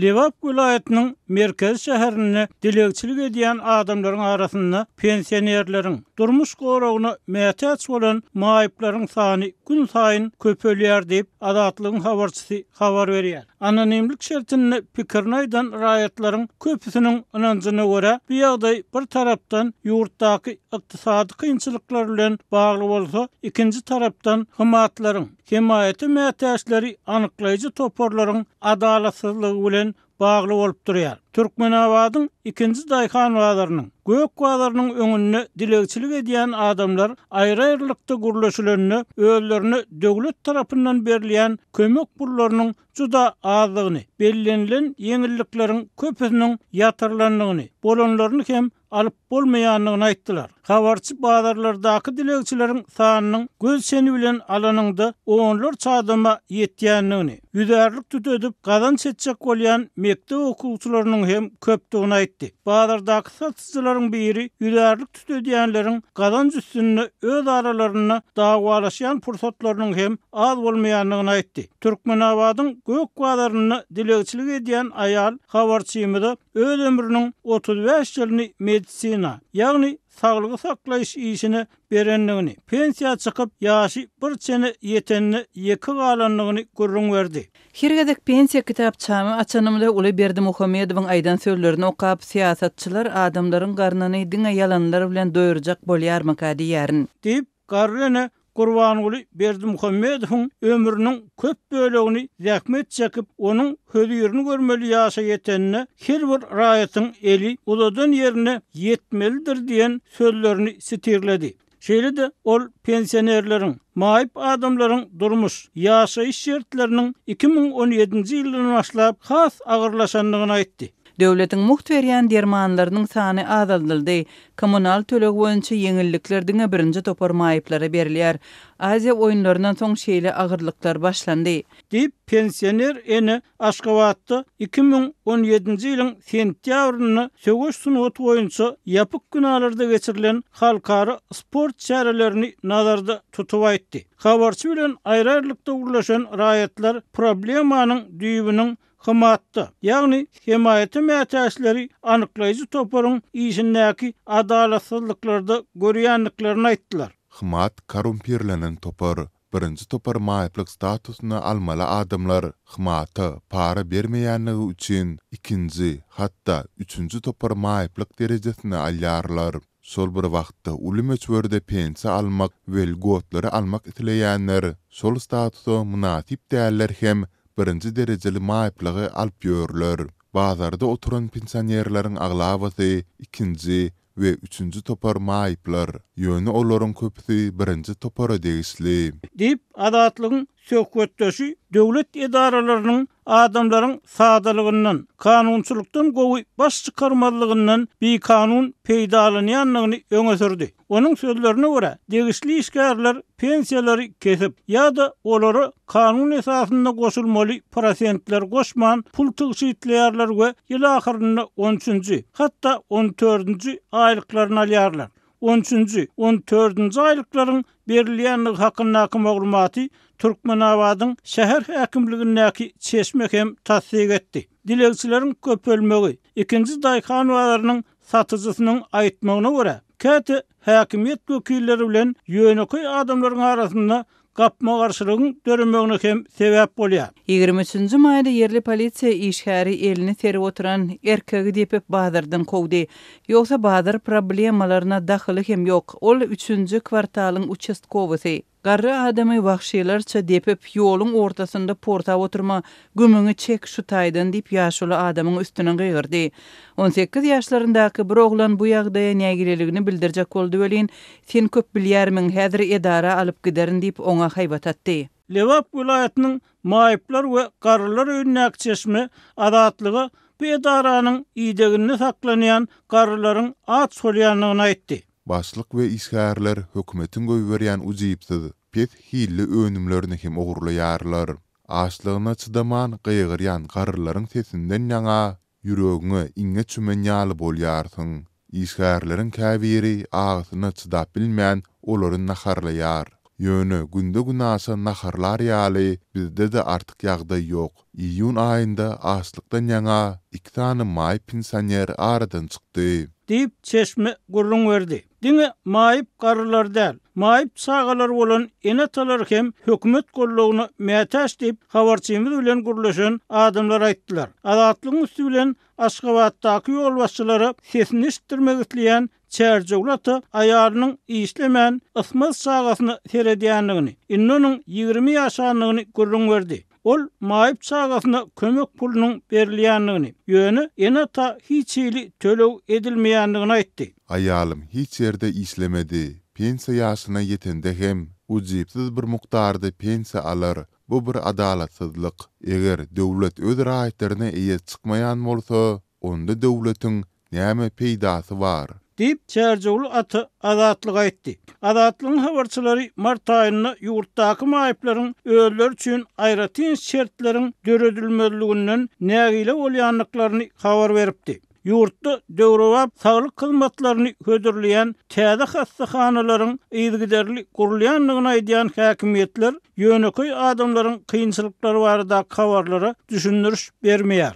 Lewap vilayetinin merkez şäherine dilekçilik edýän adamlaryň arasynda pensionerleriň durmuş goragyna mätäç bolan maýyplaryň sany gün saýyn köpelýär diýip Adatlygyň habarçysy habar berýär. Anonimlik şertinde pikirini aýdan raýatlaryň köpüsiniň inanjyna görä bu ýagdaý bir tarapdan ýurtdaky ykdysady kynçylyklar bilen bagly bolsa, ikinji tarapdan hymatlaryň himayeti mätäçleri anyklaýjy toporlaryň adalatsyzlygy bilen bagly bolup durýar. Türkmenabadyň ikinji daýhanwalarynyň gökbalarynyň öňünde dilekçilik edýän adamlar aýry-aýrylykda gurulşylaryny özlerini döwlet tarapyndan berilýän kömek pullarynyň juda azlygyny, bellenlen ýeňillikleriň köpüsiniň ýatyrlandygyny, bolanlaryny hem alyp bolmaýanlygyny aýtdylar. Habarçy bazarlardaky dilekçileriň sanynyň göz seni bilen alanyňda onlar çadama ýetýänligini, ýüzärlik tütedip gazan çetjek bolýan mektep okuwçylarynyň hem köpdigini aýtdy. Bazardaky satçylaryň biri ýüzärlik tütedýänleriň gazan üstünde öz aralaryna dagwalaşýan pursatlarynyň hem az bolmaýanlygyny aýtdy. Türkmenabadyň gök bazarına dilekçilik edýän aýal habarçymyda öz ömrüniň 35 ýylyny medisina, ýagny saglygy saklaýyş işine berenligini, pensiýa çykyp ýaşy bir çene ýetenini ýeki galanlygyny görüň berdi. Hirgedek pensiýa kitapçamy açanymda Uly Berdimuhammedowyň aýdan sözlerini okap siýasatçylar adamlaryň garnyny diňe ýalanlar bilen doýurjak bolýarmyka diýärin. Diýip garryny Gurbanuly Berdimuhammedowyň ömrüniň köp bölegini zähmet çekip onuň hödüýerini görmeli ýaşa ýetenine her bir raýatyň eli uladan ýerine ýetmelidir diýen sözlerini sitirledi. Şeýle-de ol pensionerleriň, maýyp adamlaryň durmuş, ýaşaýyş şertleriniň 2017-nji ýyldan başlap has agyrlaşanlygyny aýtdy. Döwletiň muht berýän dermanlarynyň sany azaldyldy. Kommunal töleg boýunça ýeňillikler diňe birinji topar maýyplara berilýär. Aziya oýunlaryndan soň şeýle agyrlyklar başlandy. Diýip pensioner ene Aşgabatda 2017-nji ýylyň sentýabryny söwüş sunat boýunça ýapyk günalarda geçirilen halkara sport çärelerini nazarda tutup aýtdy. Habarçy bilen aýry-aýrylykda gurulşan raýatlar problemanyň düýbüniň hymatda, ýagny himayeti mätäçleri anyklaýjy toparyň işindäki adalatsızlyklarda görýänliklaryny aýtdylar. Hymat korumpirlenen topar, birinji topar maýyplyk statusyny almaly adamlar hymata para bermeýänligi üçin ikinji, hatda üçüncü topar maýyplyk derejesine alýarlar. Sol bir wagtda uly meçberde pensiýa almak we lgotlary almak itileýänler sol statusa munasip däller hem birinji derejeli maýyplygy alyp ýörler. Bazarda oturan pensionerleriň aglabasy ikinji we üçüncü topar maýyplar. Ýöne olaryň köpüsi birinji topara degişli. Diýip Adatlygyň söhbetdeşi döwlet edaralarynyň adamlaryň sadalygyndan, kanunçylykdan gowy baş çykarmazlygyndan bir kanun peýdalanýanlygyny öňe sürdi. Onuň sözlerine görä, degişli işgärler pensiýalary kesip ýa-da olary kanun esasynda goşulmaly prosentler goşman pul tygşytlaýarlar we ýyl ahyrynda 13-nji, hatda 14-nji aýlyklaryny alýarlar. 13-nji, 14-nji aýlyklaryň berilýänligi hakyndaky maglumaty Türkmenabadyň şäher häkimligindäki çeşmek hem tasdik etdi. Dilekçileriň köpelmegi, ikinji daýhanwalarynyň satyjysynyň aýtmagyna görä, käte häkimiýet wekilleri bilen ýöneköy adamlaryň arasynda gapma garşylygyň dörmegine hem sebäp bolýar. 23-nji maýda yerli polisiýa işgäri elini serip oturan erkegi diýip bazardan kowdy. Ýogsa bazar problemalaryna daxyly hem ýok. Ol 3-nji kwartalyň uchastkowy. Garry adamy wagşylarça depip ýoluň ortasynda porta oturma, gümüňi çek şu taýdan diýip ýaşuly adamyň üstüne gygyrdy. 18 ýaşlaryndaky bir oglan bu ýagdaýa nägileligini bildirjek boldy welin, sen köp bilýärmiň, häzir edara alyp giderin diýip oňa haýbat atdy. Lewap vilayatynyň maýyplar we garrylar öýündäki çeşme adatlygy bu edaranyň ýedeginde saklanýan garrylaryň at solýanlygyny aýtdy. Başlyk we işgärler hökümetiň goýberýän ujypsyz pet hilli önümlerini hem ogurlaýarlar. Açlygyna çydaman gygyrýan garrylaryň sesinden ýaňa ýüregiňe iňe çümen ýaly bolýarsyň. İşgärleriň käbiri agysyna çydap bilmän olaryň naharlaýar. Yönü günde günasa naharlar ýaly bizde de artık ýagdaý ýok. İýun aýynda açlykdan ýaňa 2 tane maý pensioner aradan çykdy. Diýip çeşme gurrun verdi. Diňe maýyp garrylar däl, maýyp çagalar bolan enatalar hem hökümet gollugyny mätäş diýip habarçymyz bilen gurlaşan adamlar aýtdylar. Azatlygyň üstü bilen Aşgabatdaky ýol başçylary sesini işitdirmek isleýän çärjegulaty aýalynyň işlemän ysmaz çagasyny seredýänligini, innonuň 20 ýaşanlygyny gurrun verdi. Ol maýyp çagasyna kömek pulunyň berilýänligini, ýöne enata hiç ýyly tölew edilmeýänligini aýtdy. Ayalım hiç yerde işlemedi. Pensiya ýaşyna ýetende hem ujypsyz bir mukdarda pensiya alar. Bu bir adalatsızlyk. Eger döwlet öz raýatlaryna eýe çykmaýan bolsa, onda döwletiň näme peýdasy bar? Diýip çärjegul aty Azatlyk aýtdy. Azatlygyň habarçylary mart aýyna ýurtdaky maýyplaryň öýler üçin aýratyn şertleriň döredilmezliginden nägile bolýanlyklaryny habar beripdi. Yurtda döwrewap saglyk hyzmatlaryny hödürleýän täze hastahanalaryň ýygyderli gurulýanlygyny aýdýan häkimetler ýöneköy adamlaryň kynçylyklary barada habarlary düşündürüş bermeýär.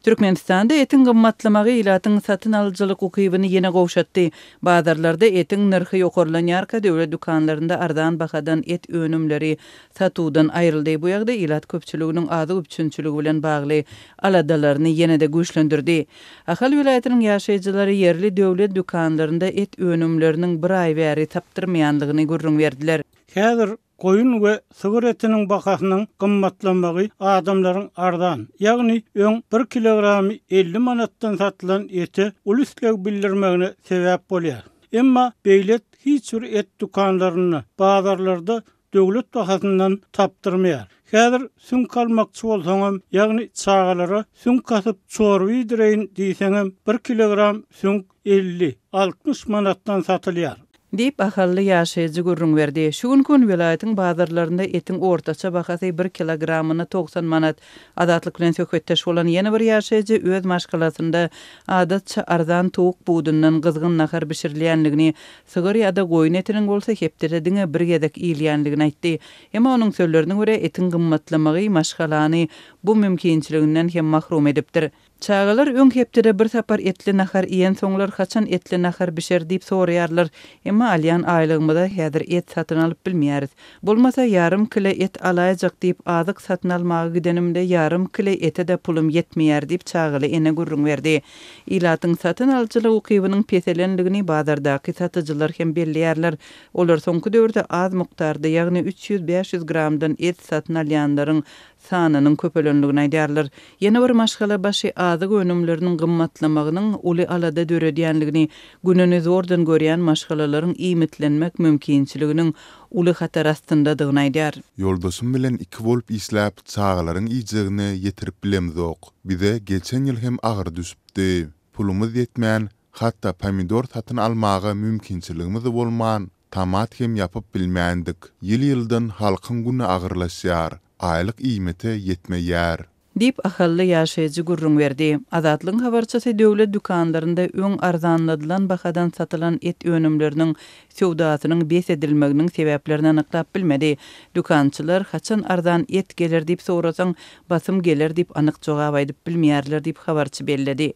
Türkmenistanda etin gymmatlamagy ilatyň satyn alyjylyk ukybyny ýene gowşatdy. Bazarlarda etin narhy ýokarlanýarka döwlet dukanlarynda ardan bahadan et önümleri satuwdan aýryldy. Bu ýagdaý ilat köpçüliginiň azy üçünçüligi bilen bagly aladalaryny ýene-de güýçlendirdi. Ahal vilayatynyň ýaşaýjylary yerli döwlet dukanlarynda et önümleriniň bir aý bäri tapdyrmaýanlygyny gurrun berdiler. Häzir koyun we sygyr etiniň bahasynyň gymmatlamagy adamlaryň ardan, ýagny öň 1 kilogramy 50 manatdan satylan eti ulusleg bildirmegine sebäp bolýar. Emma beýlet hiç bir et dukanlaryny bazarlarda döwlet bahasyndan tapdyrmaýar. Häzir sünk almakçy bolsaňam, ýagny çagalara sünk kasyp çorwy direýin diýseňem 1 kilogram sünk 50-60 manatdan satylýar. Diýip ahally ýaşaýjy gurrun berdi. Şu gün vilayatyň bazarlarynda etiň ortaça bahasy 1 kilogramyny 90 manat. Adatlyk bilen söhbetdeş bolan ýene bir ýaşaýjy öz maşgalatynda adatça arzan towuk buğdundan gyzgyn nahar bişirilýänligini, sygyr ýa-da goýun etiniň bolsa hepderediňe bir gedek iýilýänligini aýtdy. Emma onuň sözlerine görä etin gymmatlamagy maşgalany bu mümkinçiliginden hem mahrum edipdir. Çağalar öň hepdere bir sapar etli nahar iýen soňlar haçan etli nahar bişer diýip soraýarlar. Emma alýan aýlygymda häzir et satyn alyp bilmeýäris. Bolmasa yarım kilo et alaýjak diýip azyk satyn almagy gidenimde yarım kilo ete de pulum ýetmeýär diýip çağaly ene gurrun berdi. Ilatyň satyn alyjylyk ukybynyň peselenligini bazardaky satyjylar hem belliýärler. Olar soňky döwürde az mukdarda, ýagny 300-500 gramdan et satyn alýanlaryň sanynyň köpelenligini aýdýarlar. Ýene bir maşgala başy azyk önümleriniň gymmatlamagynyň uly alada döredýänligini, gününi zordan görýän maşgalalaryň iýmitlenmek mümkinçiliginiň uly hatar astyndadygyny aýdýar. Ýoldaşym bilen 2 bolup isläp çağalaryň iýjegini ýetirip bilemzok. Bize geçen ýyl hem agyr düşüpdi. Pulumuz ýetmän, hatda pomidor satyn almagy mümkinçiligimiz bolman, tamat hem ýapyp bilmändik. Ýyl-ýyldan halkyň güni agyrlaşýar. Aylyk iýmete ýetmeýär. Diýip ahally ýaşaýjy gurrun berdi. Azatlygyň habarçysy döwlet dukanlarynda öň arzanladylan bahadan satylan et önümleriniň sowdasynyň besedilmeginiň sebäplerini anyklap bilmedi. Dukançylar haçan arzan et gelir diýip sorasaň basym gelir diýip anyk jogap aýdyp bilmeýärler diýip habarçy belledi.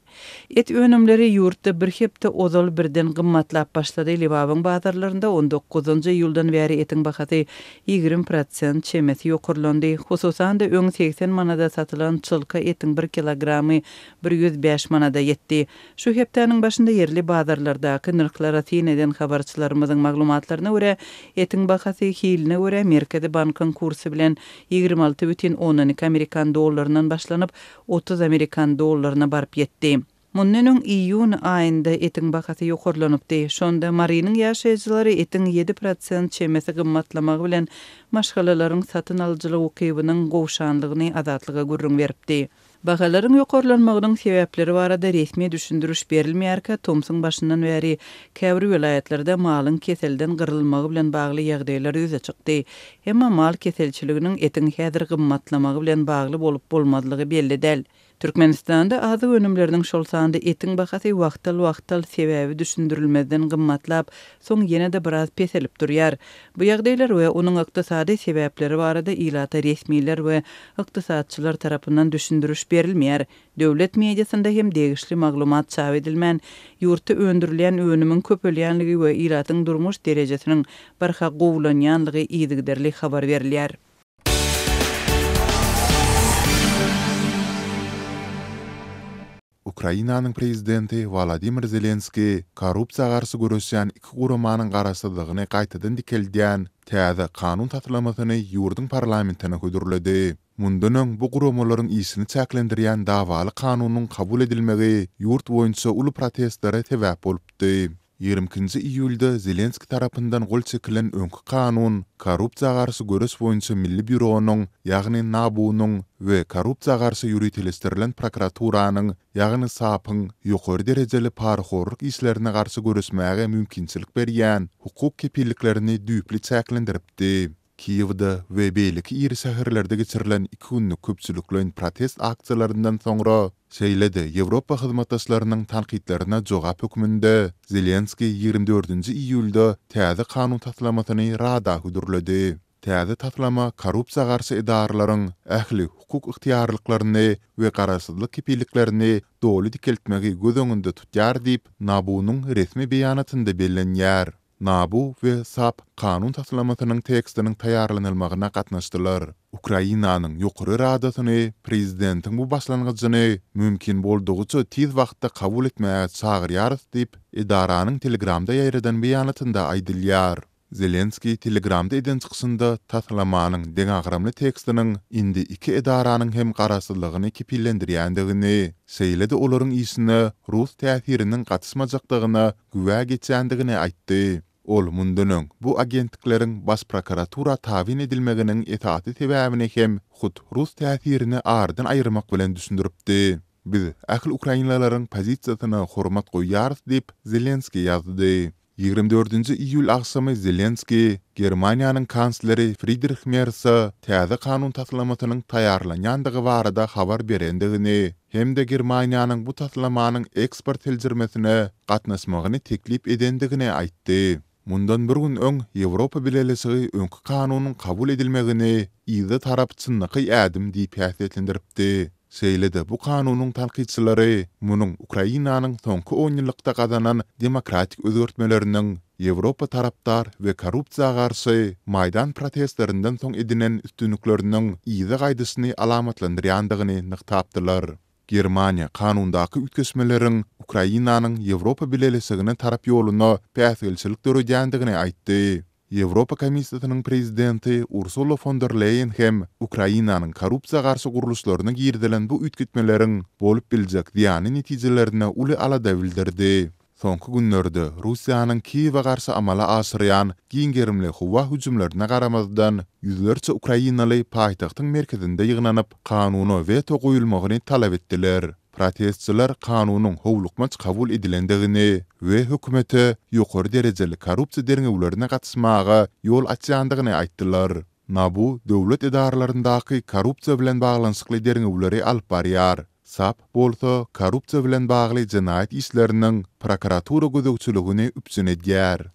Et önümleri ýurtda bir hepde ozal birden gymmatlap başlady. Libabyň bazarlarynda 19-njy ýyldan bäri etiň bahasy 20% çemesi ýokurlandy. Hususan da öň 80 manada satylan çylka etiň 1 kilogramy 105 manada ýetdi. Şu hepdeniň başynda yerli bazarlardaky narhlara tineden habarçylarymyzyň maglumatlaryna görä etiň bahasy hiline görä Merkezi bankyň kursy bilen 26,12 Amerikan dollarynyň başlanyp 30 Amerikan dollaryna baryp ýetdi. Mundan iýun aýynda etiň bahasy ýokurlanypdy. Şonda Mariniň ýaşaýjylary etiň 7% çemesi gymmatlamagy bilen maşgalalaryň satyn alyjylyk ukybynyň gowşanlygyny azatlyga gurrun beripdi. Bahalaryň ýokurlanmagynyň sebäpleri barada resmi düşündürüş berilmeýärkä Tomsyň başyndan bäri käbir vilayatlarda malyň keselden gyrylmagy bilen bagly ýagdaýlar ýüze çykdy. Emma mal keselçiliginiň etiň häzir gymmatlamagy bilen bagly bolup bolmadylygy belli däl. Türkmenistanda azyk önümleriniň şol sanda etiň bahasy wagtal sebäbi düşündirilmeden gymmatlap, soň ýene de biraz peselip durýar. Bu ýagdaýlar we onuň ykdysady sebäpleri barada ilata resmiler we ykdysatçylar tarapyndan düşündiriş berilmeýär. Döwlet mediasynda hem degişli maglumat çap edilmän, ýurtda öndürilen önümiň köpelýänligi we ilatyň durmuş derejesiniň barha gowlanýanlygy ýygyderli habar berilýär. Ukrainanyň prezidenti Volodymyr Zelenski korrupsiýa garşy görüşýän iki guramanyň garaşsyzlygyny gaýtadan dikildýän täze kanun tatlamasyny ýurdun parlamentine hödürledi. Mundan öň bu guramalaryň isini çäklendirýän dawaly kanunyň kabul edilmegi ýurt boýunça uly protestlere sebäp bolupdy. 20 iyulda Zelenski tarapyndan gol çekilen öňkü kanun korrupsiýa garşy görüş boýunça Milli Bürowynyň, ýagny NABU-nyň we korrupsiýa garşy ýürütilistirilen prokuraturanyň, ýagny SAP-yň ýokary derejeli parhorluk işlerine garşy görüşmäge mümkinçilik berýän hukuk kepilliklerini düýpli çäklendiripdi. Kiýewde we beýleki ýeri şäherlerde geçirilen 2 günlük köpçüliklen protest aksiýalaryndan soňra şeýlede Ýewropa hyzmatdaşlarynyň tanqidlerine jogap hökmünde Zelenski 24 iýulda täze kanun tatlamasyny Rada hödürledi. Täze tatlama korrupsiýa garşy edaralaryň ähli hukuk yktyýarlyklaryny we garaşsyzlyk kepilliklerini doly dikeltmegi göz öňünde tutýar diýip NABU-nyň resmi beýanatynda bellenýär. NABU we SAP kanun taslamasynyň tekstiniň taýýarlanylmagyna gatnaşdylar. Ukrainanyň ýokary radasyny prezidentiň bu başlangyjyny mümkin boldugyça tiz wagtda kabul etmäge çagyrýar diýip edaranyň Telegramda ýaýradan beýanatynda aýdylýar. Zelenski Telegramda eden çykyşynda taslamanyň deňagramly tekstiniň indi iki edaranyň hem garaşsyzlygyny kepillendirýändigini, şeýlede olaryň isine Rus täsiriniň gatysmajakdygyna güwä geçýändigini aýtdy. Ol mundan öň bu agentlikleriň baş prokuratura tawin edilmeginiň etaty sebäbini hem hut Rus täsirini ardan aýyrmak bilen düşündiripdi. Biz ähli Ukrainalaryň pozisiýasyna hormat goýýarys diýip Zelenski ýazdy. 24 iyul akşamy Zelenski Germaniýanyň kansleri Friedrich Merz täze kanun taslamasynyň taýýarlanýandygy barada habar berendigini hem de Germaniýanyň bu taslamanyň eksport tejribesine gatnaşmagyny teklip edendigini aýtdy. Mundan bir gün öň Ýewropa Birleşigi öňkü kanunyň kabul edilmegini ýygy tarapçynlygy ädim diýip häsiýetlendiripdi. Şeýlede bu kanunyň tanqidçilary munyň Ukrainanyň soňky 10 ýyllykda gazanan demokratik özgörtmeleriniň Ýewropa tarapdar we korrupsiýa garşy maýdan protestlerinden soň edinen üstünlükleriniň ýygy gaýdysyny alamatlandyrýandygyny nyktapdylar. Germaniýa kanundaky ütkeşmeleriň Ukrainanyň Ýewropa Birleşigine tarap ýoluna päsgelçilik döredýändigini aýtdy. Ýewropa Komissiýasynyň prezidenti Ursula von der Leyen hem Ukrainanyň korrupsiýa garşy guruluşlaryna girdilen bu ütketmeleriň bolup biljek ýany netijelerine uly alada bildirdi. Soňky günlerde Russiýanyň Kiýewe garşy amala aşyrýan giňgerimli howa hüjümlerine garamazdan ýüzlerçe Ukrainaly paýtagtyň merkezinde ýygnanyp kanuny veto goýulmagyny talap etdiler. Protestçiler kanunyň howlukmaç kabul edilendigini we hökümete ýokary derejeli korrupsiýa derňewlerine gatnaşmaga ýol açýandygyny aýtdylar. NABU döwlet edarlaryndaky korrupsiýa bilen baglanyşykly derňewleri alyp barýar. SAP bolsa korrupsiýa bilen bagly jinaýat işleriniň prokuratura gözegçiligini üpsün edýär.